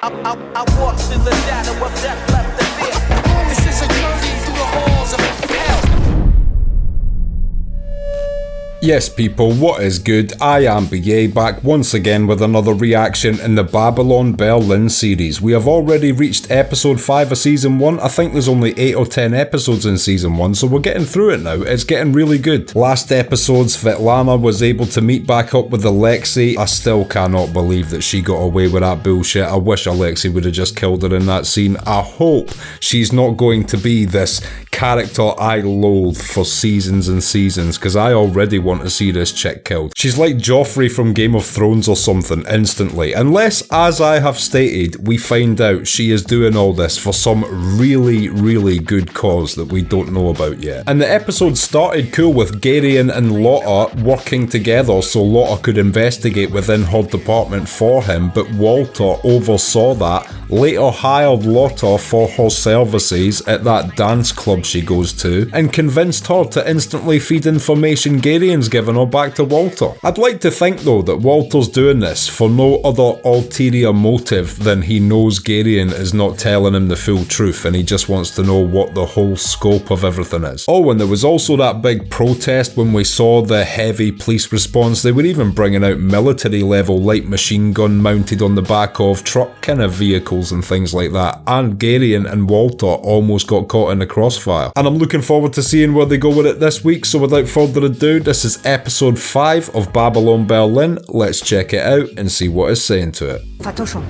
I walk through the shadow of death left to fear. This is a journey through the halls of hell. Yes people, what is good? I am BA, back once again with another reaction in the Babylon Berlin series. We have already reached episode 5 of season 1. I think there's only 8 or 10 episodes in season 1, so we're getting through it now. It's getting really good. Last episode, Svetlana was able to meet back up with Alexei. I still cannot believe that she got away with that bullshit. I wish Alexei would have just killed her in that scene. I hope she's not going to be this character I loathe for seasons and seasons, because I already want to see this chick killed. She's like Joffrey from Game of Thrones or something instantly, unless, as I have stated, we find out she is doing all this for some really good cause that we don't know about yet. And the episode started cool with Garion and Lotta working together so Lotta could investigate within her department for him, but Walter oversaw that, later hired Lotta for her services at that dance club she goes to, and convinced her to instantly feed information Garion's given her back to Walter. I'd like to think though that Walter's doing this for no other ulterior motive than he knows Garion is not telling him the full truth and he just wants to know what the whole scope of everything is. Oh, and there was also that big protest when we saw the heavy police response. They were even bringing out military level light machine gun mounted on the back of truck kind of vehicles and things like that, and Garion and Walter almost got caught in the crossfire. And I'm looking forward to seeing where they go with it this week, so without further ado, this is episode 5 of Babylon Berlin. Let's check it out and see what it's saying to it. Vertuschung.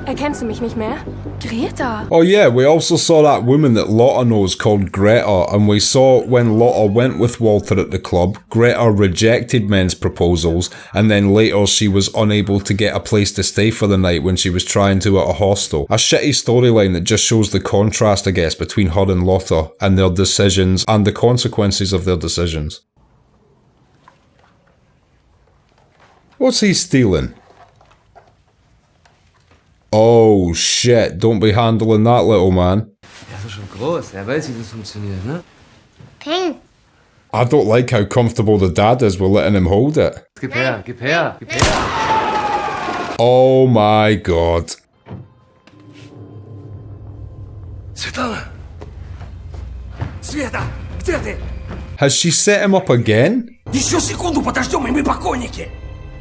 Erkennst du mich nicht mehr? Greta. Oh yeah, we also saw that woman that Lotta knows called Greta, and we saw when Lotta went with Walter at the club, Greta rejected men's proposals, and then later she was unable to get a place to stay for the night when she was trying to at a hostel. A shitty storyline that just shows the contrast, I guess, between her and Lotta and their decisions and the consequences of their decisions. What's he stealing? Oh shit, don't be handling that, little man. Er ist schon groß, er weiß, wie das funktioniert, ne? Ping. I don't like how comfortable the dad is with letting him hold it. Gib her, gib her, gib her! Oh my god. Svetlana! Sveta! Где ты? Has she set him up again? Еще секунду подождем, и мы покойники!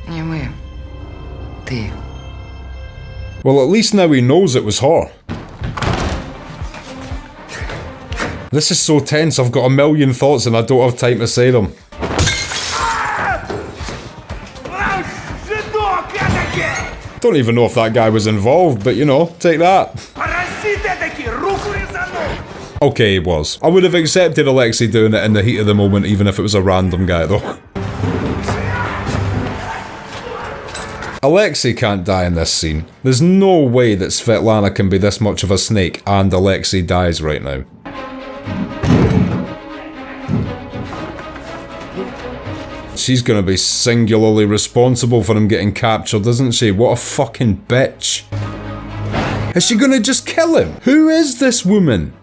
Не мы. Ты. Well, at least now he knows it was her. This is so tense, I've got a million thoughts and I don't have time to say them. Don't even know if that guy was involved, but you know, take that. Okay, he was. I would have accepted Alexei doing it in the heat of the moment, even if it was a random guy though. Alexei can't die in this scene. There's no way that Svetlana can be this much of a snake and Alexei dies right now. She's gonna be singularly responsible for him getting captured, isn't she? What a fucking bitch. Is she gonna just kill him? Who is this woman?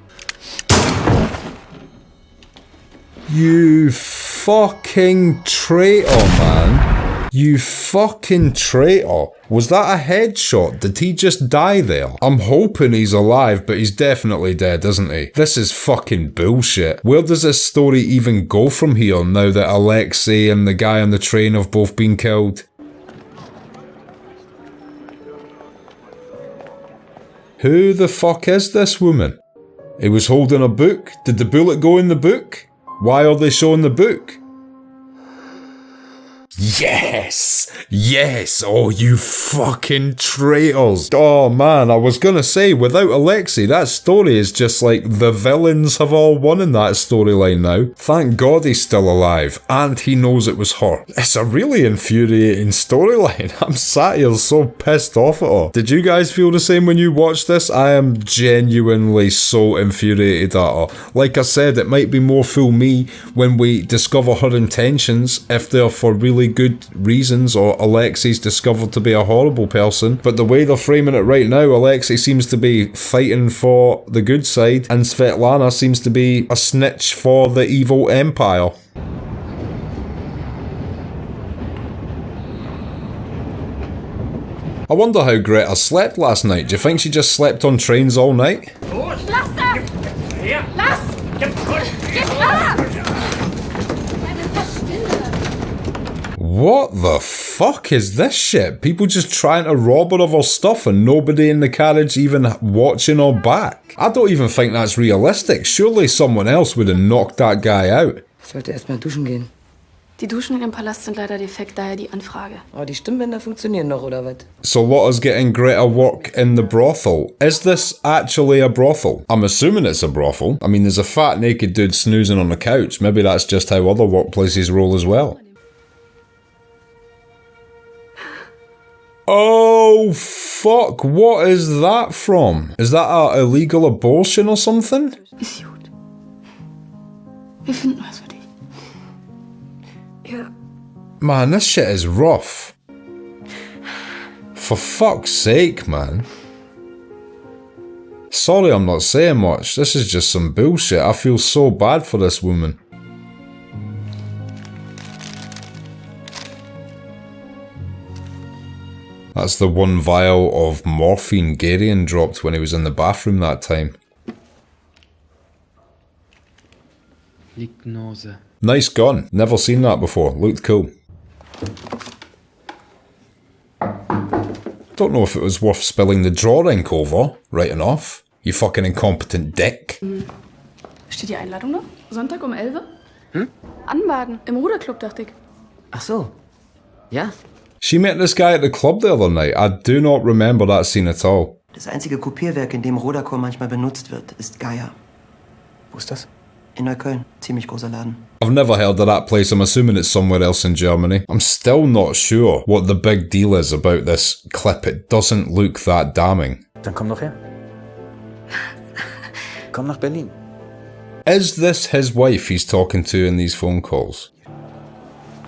You fucking traitor, man. You fucking traitor. Was that a headshot? Did he just die there? I'm hoping he's alive, but he's definitely dead, isn't he? This is fucking bullshit. Where does this story even go from here now that Alexei and the guy on the train have both been killed? Who the fuck is this woman? He was holding a book. Did the bullet go in the book? Why are they showing the book? Yes! Yes! Oh, you fucking traitors! Oh man, I was gonna say, without Alexei, that story is just like the villains have all won in that storyline now. Thank God he's still alive, and he knows it was her. It's a really infuriating storyline. I'm sat here so pissed off at her. Did you guys feel the same when you watched this? I am genuinely so infuriated at her. Like I said, it might be more fool me when we discover her intentions, if they're for really good reasons, or Alexei's discovered to be a horrible person, but the way they're framing it right now, Alexei seems to be fighting for the good side, and Svetlana seems to be a snitch for the evil empire. I wonder how Greta slept last night. Do you think she just slept on trains all night? Lass das! Lass! Gib her! What the fuck is this shit? People just trying to rob her of her stuff and nobody in the carriage even watching her back. I don't even think that's realistic. Surely someone else would have knocked that guy out. Ich sollte erst mal duschen gehen. Die Duschen in dem Palast sind leider defekt, daher die Anfrage. Aber die Stimmbänder funktionieren noch, oder was? So Lotta's getting Greta work in the brothel. Is this actually a brothel? I'm assuming it's a brothel. I mean, there's a fat naked dude snoozing on the couch. Maybe that's just how other workplaces roll as well. Oh, fuck. What is that from? Is that a illegal abortion or something? Ist gut. Wir finden was für dich. Ja. Man, this shit is rough. For fuck's sake, man. Sorry I'm not saying much. This is just some bullshit. I feel so bad for this woman. That's the one vial of morphine Garion dropped when he was in the bathroom that time. Hypnose. Nice gun. Never seen that before. Looked cool. Don't know if it was worth spilling the drawer ink over. Writing off. You fucking incompetent dick. Steht die Einladung noch? Sonntag um 11 Uhr? Anbaden. Im Ruderclub, dachte ich. Ach so. Ja. She met this guy at the club the other night. I do not remember that scene at all. Das einzige Kopierwerk, in dem Roderchor manchmal benutzt wird, ist Gaia. Wo ist das? In Neukölln. Ziemlich großer Laden. I've never heard of that place. I'm assuming it's somewhere else in Germany. I'm still not sure what the big deal is about this clip. It doesn't look that damning. Dann komm doch her. Komm nach Berlin. Is this his wife he's talking to in these phone calls?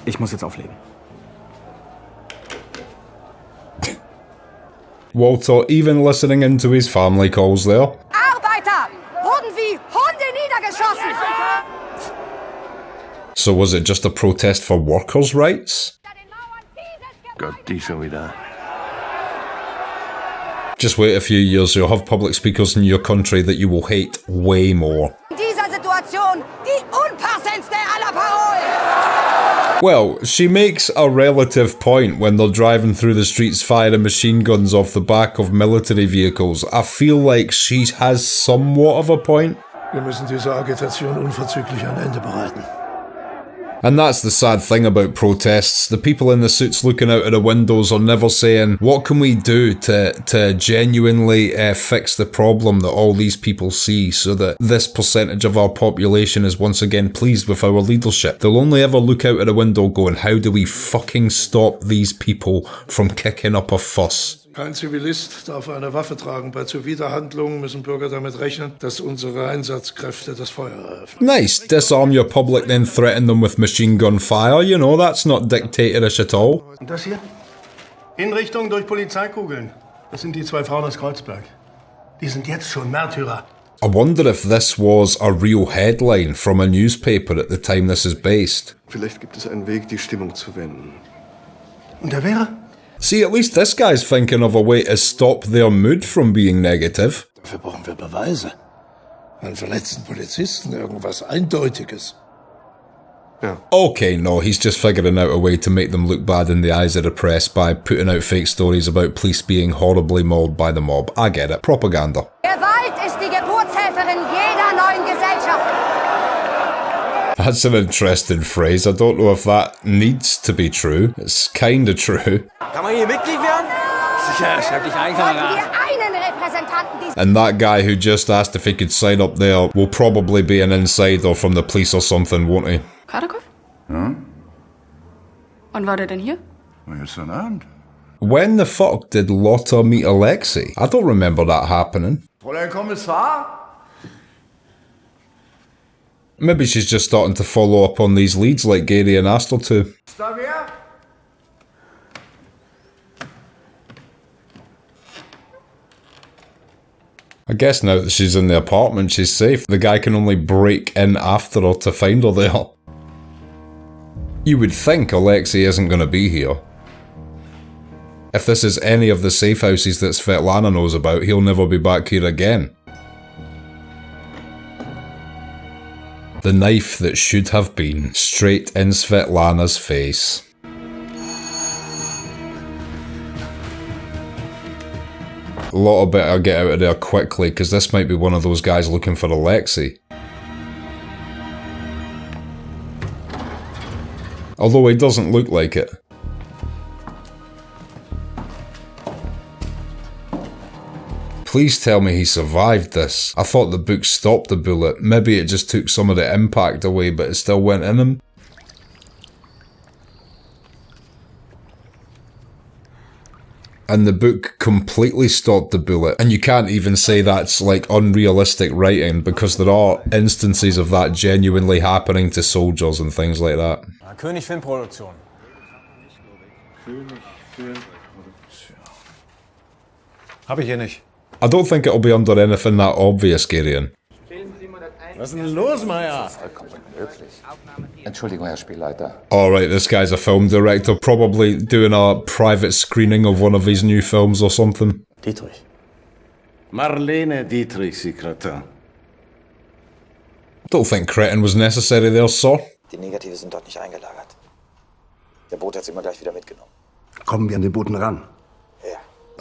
Ich muss jetzt auflegen. Walter even listening into his family calls there. Arbeiter wurden wie Hunde niedergeschossen! So was it just a protest for workers' rights? Gott, die schon wieder. Just wait a few years, you'll have public speakers in your country that you will hate way more. In dieser Situation die unpassendste aller Parolen! Well, she makes a relative point when they're driving through the streets firing machine guns off the back of military vehicles. I feel like she has somewhat of a point. Wir müssen diese Agitation unverzüglich ein Ende bereiten. And that's the sad thing about protests. The people in the suits looking out of the windows are never saying, what can we do to genuinely fix the problem that all these people see so that this percentage of our population is once again pleased with our leadership. They'll only ever look out of the window going, how do we fucking stop these people from kicking up a fuss? Kein Zivilist darf eine Waffe tragen. Bei Zuwiderhandlungen müssen Bürger damit rechnen, dass unsere Einsatzkräfte das Feuer eröffnen. Nice. Disarm your public, then threaten them with machine gun fire. You know, that's not dictatorish at all. Und das hier? Hinrichtung durch Polizeikugeln. Das sind die 2 Frauen aus Kreuzberg. Die sind jetzt schon Märtyrer. I wonder if this was a real headline from a newspaper at the time this is based. Vielleicht gibt es einen Weg, die Stimmung zu wenden. Und der wäre? See, at least this guy's thinking of a way to stop their mood from being negative. Dafür brauchen wir Beweise. Einen verletzten Polizisten, irgendwas Eindeutiges. Ja. Okay, no, he's just figuring out a way to make them look bad in the eyes of the press by putting out fake stories about police being horribly mauled by the mob. I get it. Propaganda. Gewalt ist die Geburtshelferin jeder neuen Gesellschaft. That's an interesting phrase. I don't know if that needs to be true. It's kinda true. Kann man hier Mitglied werden? Sicher, schreib dich ein, Kamerad. Einen Repräsentanten And that guy who just asked if he could sign up there will probably be an insider from the police or something, won't he? Kardekopf? Ja? Wann war der denn hier? Gestern Abend. When the fuck did Lotta meet Alexei? I don't remember that happening. Fräulein Kommissar? Maybe she's just starting to follow up on these leads like Garion asked her to. Ist da wer? I guess now that she's in the apartment, she's safe. The guy can only break in after her to find her there. You would think Alexei isn't going to be here. If this is any of the safe houses that Svetlana knows about, he'll never be back here again. The knife that should have been straight in Svetlana's face. A lot of better get out of there quickly, because this might be one of those guys looking for Alexei. Although he doesn't look like it. Please tell me he survived this. I thought the book stopped the bullet. Maybe it just took some of the impact away, but it still went in him. And the book completely stopped the bullet. And you can't even say that's like unrealistic writing, because there are instances of that genuinely happening to soldiers and things like that. König Filmproduktion. Hab ich hier nicht. I don't think it'll be under anything that obvious, Gideon. Was ist denn los, Meier? Entschuldigung, Herr Spielleiter. Alright, this guy's a film director, probably doing a private screening of one of his new films or something. Dietrich. Marlene Dietrich, Sekretär. Don't think cretin was necessary there, sir. Die Negative sind dort nicht eingelagert. Der Boot hat sie immer gleich wieder mitgenommen. Kommen wir an den Boden ran?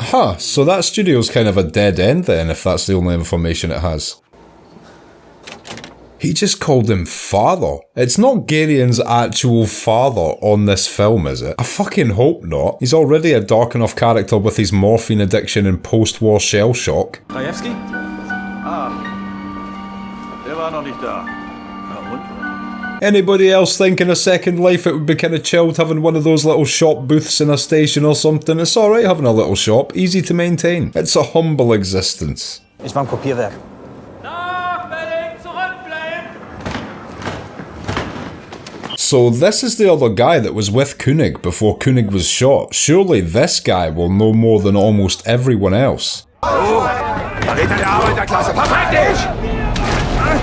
Huh, so that studio's kind of a dead end then, if that's the only information it has. He just called him father. It's not Gideon's actual father on this film, is it? I fucking hope not. He's already a dark enough character with his morphine addiction and post-war shell shock. Krajewski? Der war noch nicht da. Na und? Anybody else think in a Second Life it would be kind of chilled having one of those little shop booths in a station or something? It's alright having a little shop, easy to maintain. It's a humble existence. Ich war im Kopierwerk. So this is the other guy that was with Koenig before Koenig was shot. Surely this guy will know more than almost everyone else.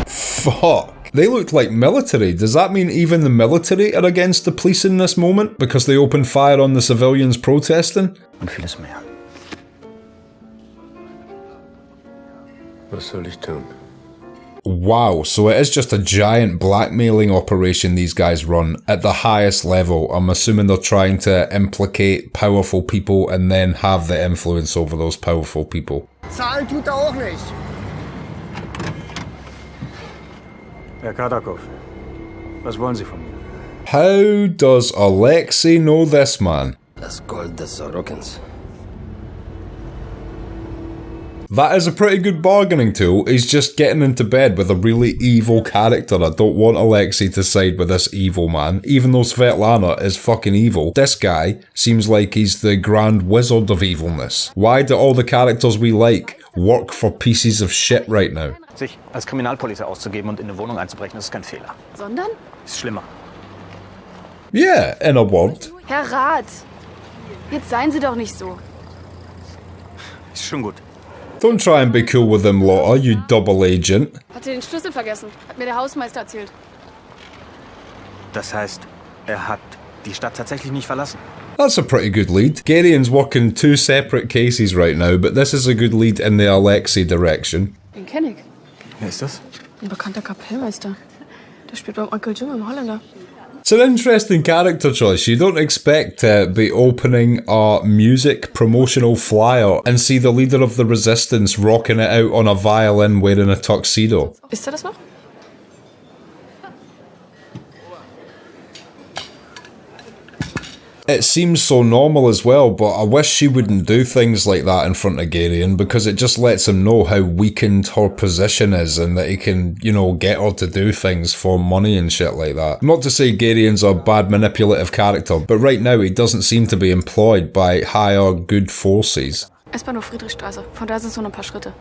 Fuck. They looked like military. Does that mean even the military are against the police in this moment because they opened fire on the civilians protesting? Und vieles mehr. Was soll ich tun? Wow, so it is just a giant blackmailing operation these guys run at the highest level. I'm assuming they're trying to implicate powerful people and then have the influence over those powerful people. Zahlen tut auch nicht. Herr Kardakov, was wollen Sie von mir? How does Alexei know this man? Das Gold des Sorokins. That is a pretty good bargaining tool. He's just getting into bed with a really evil character. I don't want Alexei to side with this evil man. Even though Svetlana is fucking evil, this guy seems like he's the grand wizard of evilness. Why do all the characters we like work for pieces of shit right now? Sich als Kriminalpolizei auszugeben und in eine Wohnung einzubrechen, ist kein Fehler. Sondern? Ist schlimmer. Yeah, in a word. Herr Rath, jetzt seien Sie doch nicht so. Ist schon gut. Don't try and be cool with him, Lotta, you double agent. Hatte den Schlüssel vergessen, hat mir der Hausmeister erzählt. Das heißt, er hat die Stadt tatsächlich nicht verlassen. That's a pretty good lead. Gideon's working two separate cases right now, but this is a good lead in the Alexei direction. Den kenn ich. Wer ist das? Ein bekannter Kapellmeister. Der spielt beim Onkel Jim im Holländer. It's an interesting character choice. You don't expect to be opening a music promotional flyer and see the leader of the resistance rocking it out on a violin wearing a tuxedo. Ist er das noch? It seems so normal as well, but I wish she wouldn't do things like that in front of Gideon, because it just lets him know how weakened her position is and that he can, you know, get her to do things for money and shit like that. Not to say Gideon's a bad manipulative character, but right now he doesn't seem to be employed by higher good forces. S-Bahnhof Friedrichstraße. Von da sind es nur ein paar Schritte.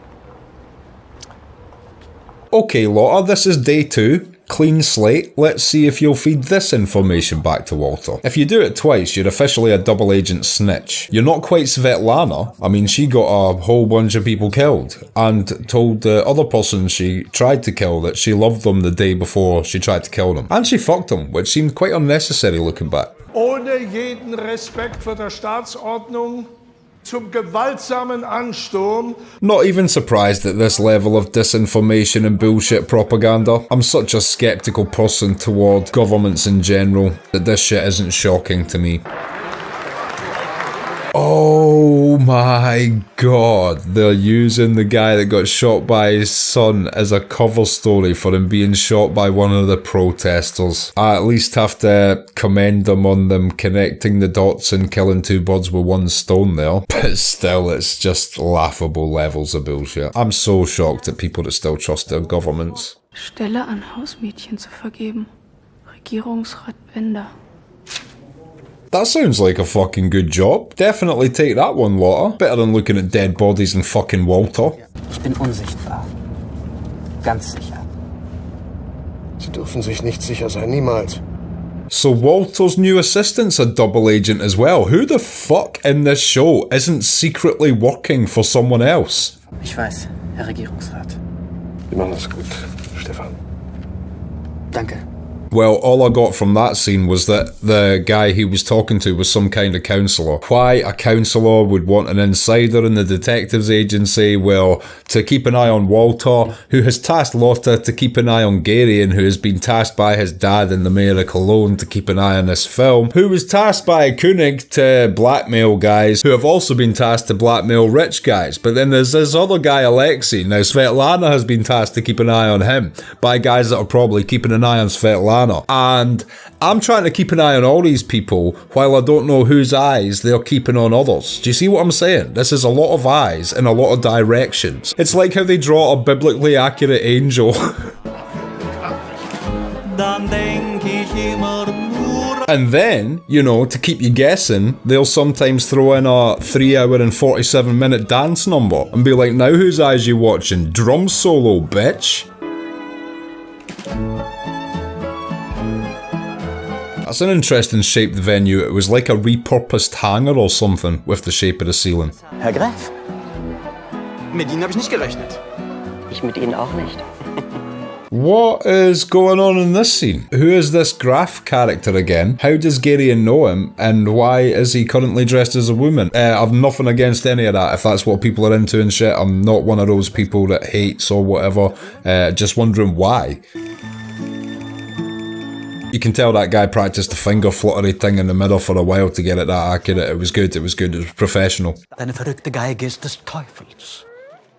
Okay, Lotta, this is day 2. Clean slate. Let's see if you'll feed this information back to Walter. If you do it twice, you're officially a double agent snitch. You're not quite Svetlana. I mean, she got a whole bunch of people killed and told the other person she tried to kill that she loved them the day before she tried to kill them. And she fucked them, which seemed quite unnecessary looking back. ohne jeden Respekt vor der Staatsordnung zum gewaltsamen Ansturm. Not even surprised at this level of disinformation and bullshit propaganda. I'm such a skeptical person toward governments in general that this shit isn't shocking to me. Oh my god, they're using the guy that got shot by his son as a cover story for him being shot by one of the protesters. I at least have to commend them on them connecting the dots and killing two birds with one stone there. But still, it's just laughable levels of bullshit. I'm so shocked at people that still trust their governments. Stelle an Hausmädchen zu vergeben. Regierungsrat Bender. That sounds like a fucking good job. Definitely take that one, Lotta. Better than looking at dead bodies in fucking Walter. Ich bin unsichtbar. Ganz sicher. Sie dürfen sich nicht sicher sein, niemals. So Walter's new assistant's a double agent as well. Who the fuck in this show isn't secretly working for someone else? Ich weiß, Herr Regierungsrat. Sie machen das gut, Stefan. Danke. Well, all I got from that scene was that the guy he was talking to was some kind of counsellor. Why a counsellor would want an insider in the detectives agency? Well, to keep an eye on Walter, who has tasked Lotta to keep an eye on Gary, and who has been tasked by his dad in the Mayor of Cologne to keep an eye on this film, who was tasked by Koenig to blackmail guys, who have also been tasked to blackmail rich guys. But then there's this other guy, Alexei. Now, Svetlana has been tasked to keep an eye on him by guys that are probably keeping an eye on Svetlana. And I'm trying to keep an eye on all these people while I don't know whose eyes they're keeping on others. Do you see what I'm saying? This is a lot of eyes in a lot of directions. It's like how they draw a biblically accurate angel. And then, you know, to keep you guessing, they'll sometimes throw in a 3-hour and 47-minute dance number and be like, now whose eyes you watching? Drum solo, bitch. That's an interesting shaped venue. It was like a repurposed hangar or something with the shape of the ceiling. Herr Graf, mit Ihnen habe ich nicht gerechnet. Ich mit Ihnen auch nicht. What is going on in this scene? Who is this Graf character again? How does Gideon know him? And why is he currently dressed as a woman? I've nothing against any of that, if that's what people are into and shit. I'm not one of those people that hates or whatever. Just wondering why. You can tell that guy practiced the finger fluttery thing in the middle for a while to get it that accurate. It was good, it was good, it was professional. Deine verrückte Geige ist des Teufels.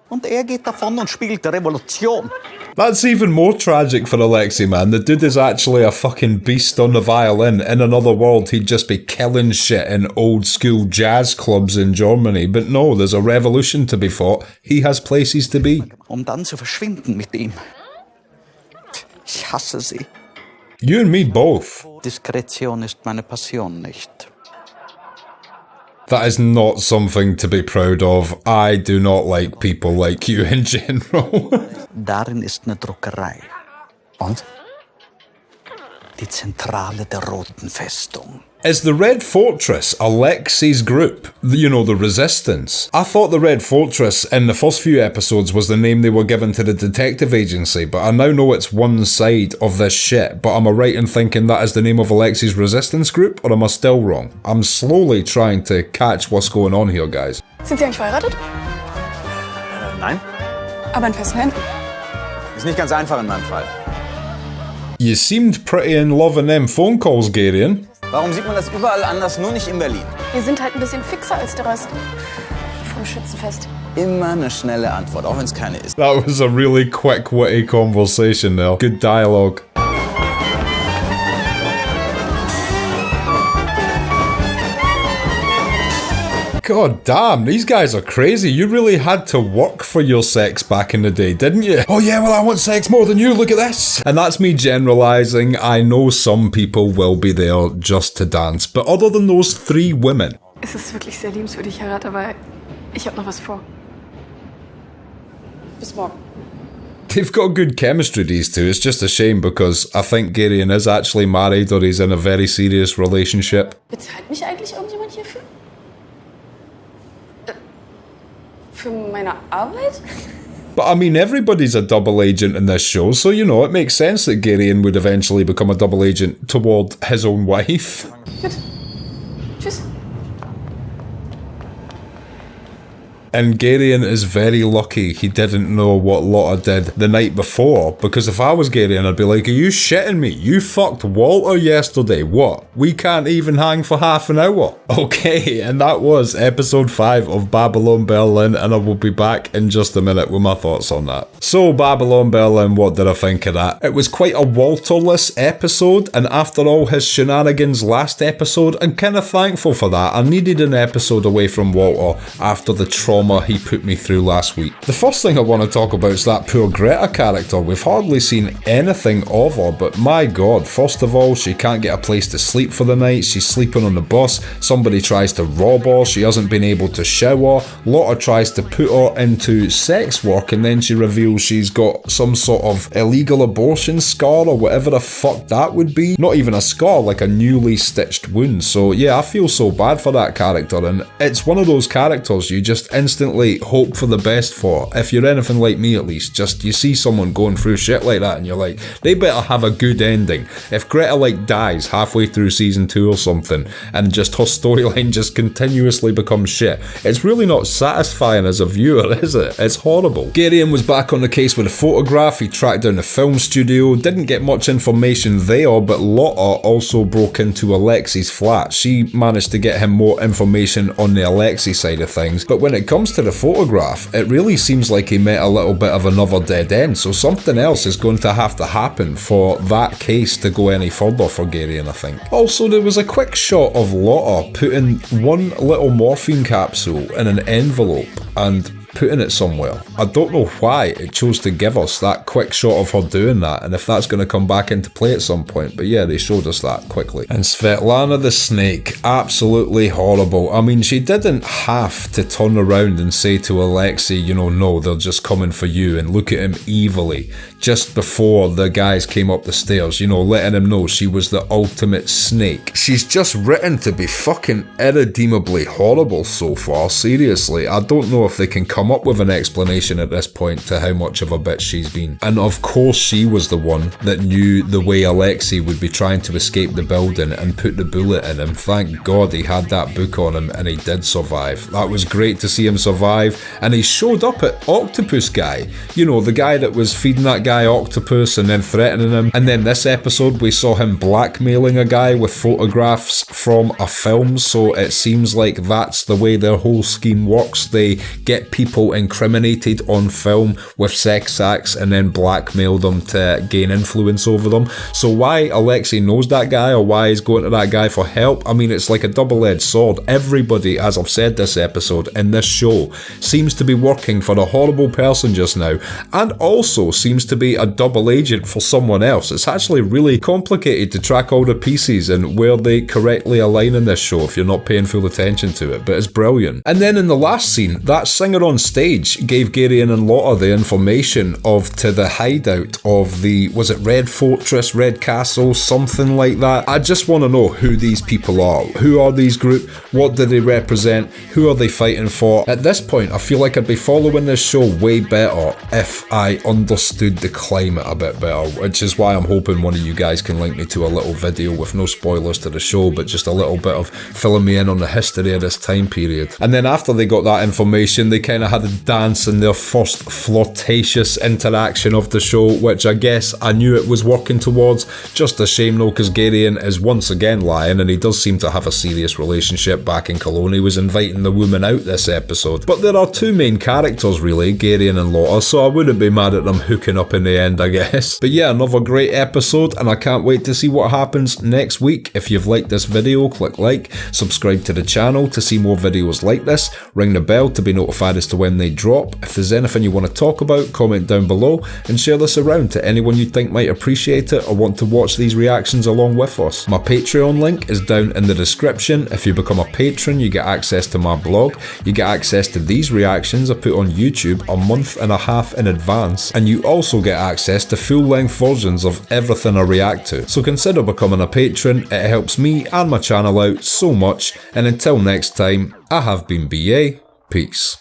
Und geht davon und spielt Revolution. That's even more tragic for Alexei, man. The dude is actually a fucking beast on the violin. In another world, he'd just be killing shit in old school jazz clubs in Germany. But no, there's a revolution to be fought. He has places to be. Dann zu verschwinden mit ihm. Ich hasse sie. You and me both. Diskretion ist meine Passion nicht. That is not something to be proud of. I do not like people like you in general. Darin ist eine Druckerei. Und? Die Zentrale der Roten Festung. Is the Red Fortress Alexei's group? You know, the Resistance? I thought the Red Fortress in the first few episodes was the name they were given to the detective agency, but I now know it's one side of this shit. But am I right in thinking that is the name of Alexei's Resistance group, or am I still wrong? I'm slowly trying to catch what's going on here, guys. Sind Sie eigentlich verheiratet? Nein. Aber in festen Händen? Ist nicht ganz einfach in meinem Fall. You seemed pretty in love in them phone calls, Garion. Warum sieht man das überall anders, nur nicht in Berlin? Wir sind halt ein bisschen fixer als der Rest. Vom Schützenfest. Immer eine schnelle Antwort, auch wenn es keine ist. That was a really quick, witty conversation there. Good dialogue. God damn, these guys are crazy. You really had to work for your sex back in the day, didn't you? Oh yeah, well I want sex more than you, look at this. And that's me generalizing. I know some people will be there just to dance. But other than those 3 women. Es ist wirklich sehr liebenswürdig, Herr Rat, aber ich hab noch was vor. Bis morgen. They've got good chemistry, these two. It's just a shame because I think Garion is actually married or he's in a very serious relationship. Bezahlt mich eigentlich irgendjemand hierfür? Für meine Arbeit? But I mean, everybody's a double agent in this show, so you know, it makes sense that Garion would eventually become a double agent toward his own wife. Gut. Tschüss. And Garion is very lucky he didn't know what Lotta did the night before, because if I was Garion, I'd be like, are you shitting me? You fucked Walter yesterday. What? We can't even hang for half an hour. Okay, and that was episode 5 of Babylon Berlin, and I will be back in just a minute with my thoughts on that. So, Babylon Berlin, what did I think of that? It was quite a Walter-less episode, and after all his shenanigans last episode, I'm kind of thankful for that. I needed an episode away from Walter after the trauma he put me through last week. The first thing I want to talk about is that poor Greta character. We've hardly seen anything of her, but my god, first of all, she can't get a place to sleep for the night, she's sleeping on the bus, somebody tries to rob her, she hasn't been able to shower, Lotta tries to put her into sex work, and then she reveals she's got some sort of illegal abortion scar or whatever the fuck that would be. Not even a scar, like a newly stitched wound. So yeah, I feel so bad for that character, and it's one of those characters you just instantly hope for the best for. If you're anything like me, at least, just you see someone going through shit like that and you're like, they better have a good ending. If Greta like dies halfway through season 2 or something and just her storyline just continuously becomes shit, it's really not satisfying as a viewer, is it? It's horrible. Garion was back on the case with a photograph. He tracked down the film studio, didn't get much information there, but Lotta also broke into Alexi's flat. She managed to get him more information on the Alexi side of things, but when it comes to the photograph, it really seems like he met a little bit of another dead end, so something else is going to have to happen for that case to go any further for Garion, I think. Also, there was a quick shot of Lotta putting one little morphine capsule in an envelope and putting it somewhere. I don't know why it chose to give us that quick shot of her doing that, and if that's going to come back into play at some point, but yeah, they showed us that quickly. And Svetlana the Snake, absolutely horrible. I mean, she didn't have to turn around and say to Alexei, you know, no, they're just coming for you, and look at him evilly just before the guys came up the stairs, you know, letting him know she was the ultimate snake. She's just written to be fucking irredeemably horrible so far, seriously. I don't know if they can come up with an explanation at this point to how much of a bitch she's been. And of course she was the one that knew the way Alexei would be trying to escape the building and put the bullet in him. Thank God he had that book on him and he did survive. That was great to see him survive, and he showed up at Octopus Guy, you know, the guy that was feeding that guy octopus and then threatening him. And then this episode we saw him blackmailing a guy with photographs from a film, so it seems like that's the way their whole scheme works. They get people incriminated on film with sex acts and then blackmail them to gain influence over them. So why Alexei knows that guy or why he's going to that guy for help, I mean, it's like a double-edged sword. Everybody, as I've said this episode, in this show, seems to be working for a horrible person just now, and also seems to be a double agent for someone else. It's actually really complicated to track all the pieces and where they correctly align in this show if you're not paying full attention to it, but it's brilliant. And then in the last scene, that singer on stage gave Garion and Lotta the information to the hideout of the, was it Red Fortress, Red Castle, something like that. I just want to know who these people are. Who are these group? What do they represent? Who are they fighting for? At this point, I feel like I'd be following this show way better if I understood the climate a bit better, which is why I'm hoping one of you guys can link me to a little video with no spoilers to the show, but just a little bit of filling me in on the history of this time period. And then after they got that information, they kind of had a dance in their first flirtatious interaction of the show, which I guess I knew it was working towards. Just a shame though, because Garion is once again lying, and he does seem to have a serious relationship back in Cologne. He was inviting the woman out this episode. But there are two main characters really, Garion and Lotta, so I wouldn't be mad at them hooking up in the end, I guess. But yeah, another great episode, and I can't wait to see what happens next week. If you've liked this video, click like, subscribe to the channel to see more videos like this, ring the bell to be notified as to when they drop. If there's anything you want to talk about, comment down below and share this around to anyone you think might appreciate it or want to watch these reactions along with us. My Patreon link is down in the description. If you become a patron, you get access to my blog, you get access to these reactions I put on YouTube a month and a half in advance, and you also get access to full-length versions of everything I react to. So consider becoming a patron, it helps me and my channel out so much, and until next time, I have been BA, peace.